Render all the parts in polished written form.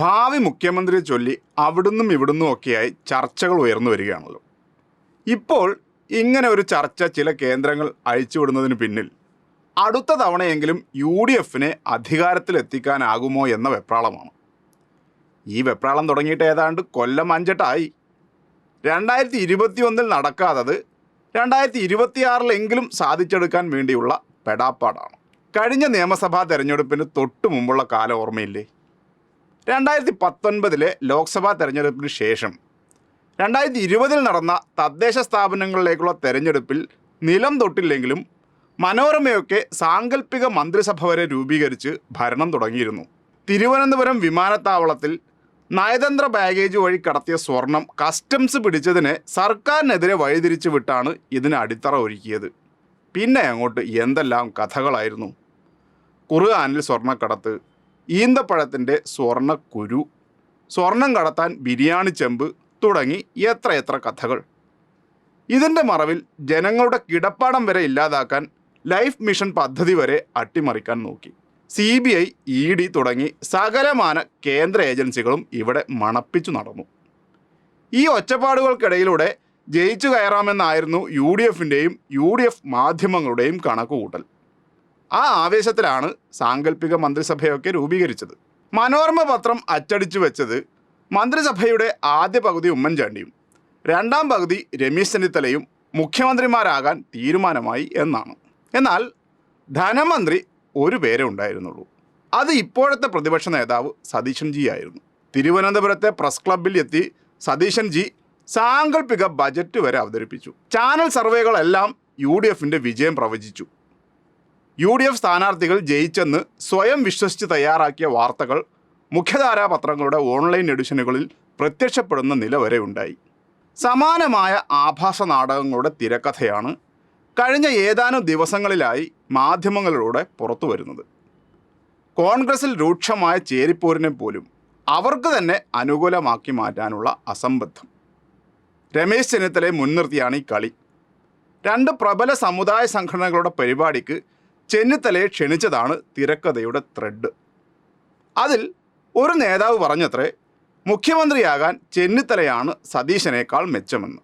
ഭാവി മുഖ്യമന്ത്രിയെ ചൊല്ലി അവിടുന്നും ഇവിടുന്നും ഒക്കെയായി ചർച്ചകൾ ഉയർന്നു വരികയാണല്ലോ. ഇപ്പോൾ ഇങ്ങനെ ഒരു ചർച്ച ചില കേന്ദ്രങ്ങൾ അഴിച്ചുവിടുന്നതിന് പിന്നിൽ അടുത്ത തവണയെങ്കിലും UDFനെ അധികാരത്തിലെത്തിക്കാനാകുമോ എന്ന വെപ്രാളമാണ്. ഈ വെപ്രാളം തുടങ്ങിയിട്ട് ഏതാണ്ട് കൊല്ലം 5-8 2021 നടക്കാത്തത് 2026 സാധിച്ചെടുക്കാൻ വേണ്ടിയുള്ള പെടാപ്പാടാണ്. കഴിഞ്ഞ നിയമസഭാ തെരഞ്ഞെടുപ്പിന് തൊട്ടു മുമ്പുള്ള കാലം ഓർമ്മയില്ലേ? 2019 ലോക്സഭാ തെരഞ്ഞെടുപ്പിന് ശേഷം 2020 നടന്ന തദ്ദേശ സ്ഥാപനങ്ങളിലേക്കുള്ള തെരഞ്ഞെടുപ്പിൽ നിലം തൊട്ടില്ലെങ്കിലും മനോരമയൊക്കെ സാങ്കല്പിക മന്ത്രിസഭ വരെ രൂപീകരിച്ച് ഭരണം തുടങ്ങിയിരുന്നു. തിരുവനന്തപുരം വിമാനത്താവളത്തിൽ നയതന്ത്ര ബാഗേജ് വഴി കടത്തിയ സ്വർണം കസ്റ്റംസ് പിടിച്ചതിനെ സർക്കാരിനെതിരെ വഴിതിരിച്ചു വിട്ടാണ് ഇതിന് അടിത്തറ ഒരുക്കിയത്. പിന്നെ അങ്ങോട്ട് എന്തെല്ലാം കഥകളായിരുന്നു. ഖുർആനിൽ സ്വർണ്ണക്കടത്ത്, ഈന്തപ്പഴത്തിൻ്റെ സ്വർണ്ണക്കുരു, സ്വർണം കടത്താൻ ബിരിയാണി ചെമ്പ് തുടങ്ങി എത്ര കഥകൾ. ഇതിൻ്റെ മറവിൽ ജനങ്ങളുടെ കിടപ്പാടം വരെ ഇല്ലാതാക്കാൻ ലൈഫ് മിഷൻ പദ്ധതി വരെ അട്ടിമറിക്കാൻ നോക്കി. CBI, ED തുടങ്ങി സകലമാന കേന്ദ്ര ഏജൻസികളും ഇവിടെ മണപ്പിച്ചു നടന്നു. ഈ ഒച്ചപ്പാടുകൾക്കിടയിലൂടെ ജയിച്ചു കയറാമെന്നായിരുന്നു UDFൻ്റെയും UDF മാധ്യമങ്ങളുടെയും കണക്കുകൂട്ടൽ. ആ ആവേശത്തിലാണ് സാങ്കല്പിക മന്ത്രിസഭയൊക്കെ രൂപീകരിച്ചത്. മനോരമ പത്രം അച്ചടിച്ചു വെച്ചത് മന്ത്രിസഭയുടെ ആദ്യ പകുതി ഉമ്മൻചാണ്ടിയും രണ്ടാം പകുതി രമേശ് ചെന്നിത്തലയും മുഖ്യമന്ത്രിമാരാകാൻ തീരുമാനമായി എന്നാണ്. എന്നാൽ ധനമന്ത്രി ഒരു പേരേ ഉണ്ടായിരുന്നുള്ളൂ. അത് ഇപ്പോഴത്തെ പ്രതിപക്ഷ നേതാവ് സതീശൻ ജി ആയിരുന്നു. തിരുവനന്തപുരത്തെ പ്രസ് ക്ലബ്ബിൽ എത്തി സതീശൻ ജി സാങ്കല്പിക ബജറ്റ് വരെ അവതരിപ്പിച്ചു. ചാനൽ സർവേകളെല്ലാം UDFൻ്റെ വിജയം പ്രവചിച്ചു. UDF സ്ഥാനാർത്ഥികൾ ജയിച്ചെന്ന് സ്വയം വിശ്വസിച്ച് തയ്യാറാക്കിയ വാർത്തകൾ മുഖ്യധാരാ പത്രങ്ങളുടെ ഓൺലൈൻ എഡിഷനുകളിൽ പ്രത്യക്ഷപ്പെടുന്ന നില വരെ ഉണ്ടായി. സമാനമായ ആഭാസ നാടകങ്ങളുടെ തിരക്കഥയാണ് കഴിഞ്ഞ ഏതാനും ദിവസങ്ങളിലായി മാധ്യമങ്ങളിലൂടെ പുറത്തു വരുന്നത്. കോൺഗ്രസിൽ രൂക്ഷമായ ചേരിപ്പോരിനെ പോലും അവർക്ക് തന്നെ അനുകൂലമാക്കി മാറ്റാനുള്ള അസംബന്ധം. രമേശ് ചെന്നിത്തലയെ മുൻനിർത്തിയാണ് ഈ കളി. 2 പ്രബല സമുദായ സംഘടനകളുടെ പരിപാടിക്ക് ചെന്നിത്തലയെ ക്ഷണിച്ചതാണ് തിരക്കഥയുടെ ത്രെഡ്. അതിൽ ഒരു നേതാവ് പറഞ്ഞത്രേ, മുഖ്യമന്ത്രിയാകാൻ ചെന്നിത്തലയാണ് സതീശനേക്കാൾ മെച്ചമെന്ന്.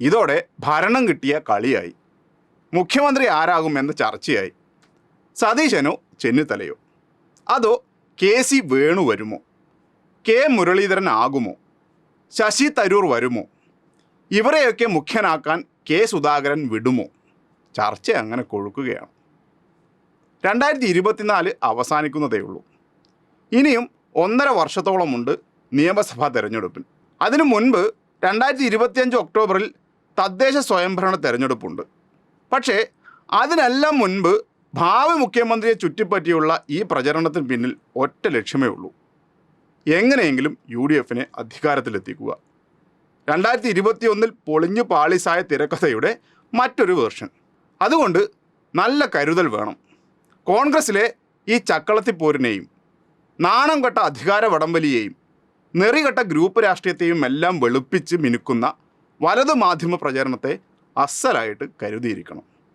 ഇതോടെ ഭരണം കിട്ടിയ കളിയായി. മുഖ്യമന്ത്രി ആരാകുമെന്ന് ചർച്ചയായി. സതീശനോ ചെന്നിത്തലയോ? അതോ KC വേണു വരുമോ? K മുരളീധരൻ ആകുമോ? ശശി തരൂർ വരുമോ? ഇവരെയൊക്കെ മുഖ്യനാക്കാൻ K സുധാകരൻ വിടുമോ? ചർച്ച അങ്ങനെ കൊഴുക്കുകയാണ്. 2024 അവസാനിക്കുന്നതേയുള്ളൂ. ഇനിയും 1.5 വർഷത്തോളമുണ്ട് നിയമസഭാ തെരഞ്ഞെടുപ്പിൽ. അതിനു മുൻപ് 2025 ഒക്ടോബറിൽ തദ്ദേശ സ്വയംഭരണ തെരഞ്ഞെടുപ്പുണ്ട്. പക്ഷേ അതിനെല്ലാം മുൻപ് ഭാവി മുഖ്യമന്ത്രിയെ ചുറ്റിപ്പറ്റിയുള്ള ഈ പ്രചരണത്തിന് പിന്നിൽ ഒറ്റ ലക്ഷ്യമേ ഉള്ളൂ: എങ്ങനെയെങ്കിലും UDFനെ അധികാരത്തിലെത്തിക്കുക. 2021 പൊളിഞ്ഞു പാളിസായ തിരക്കഥയുടെ മറ്റൊരു വേർഷൻ. അതുകൊണ്ട് നല്ല കരുതൽ വേണം. കോൺഗ്രസിലെ ഈ ചക്കളത്തിപ്പോരിനെയും നാണം കെട്ട അധികാര വടംവലിയെയും നെറികെട്ട ഗ്രൂപ്പ് രാഷ്ട്രീയത്തെയും എല്ലാം വെളുപ്പിച്ച് മിനുക്കുന്ന വലതു മാധ്യമ പ്രചരണത്തെ അസ്സലായിട്ട് കരുതിയിരിക്കണം.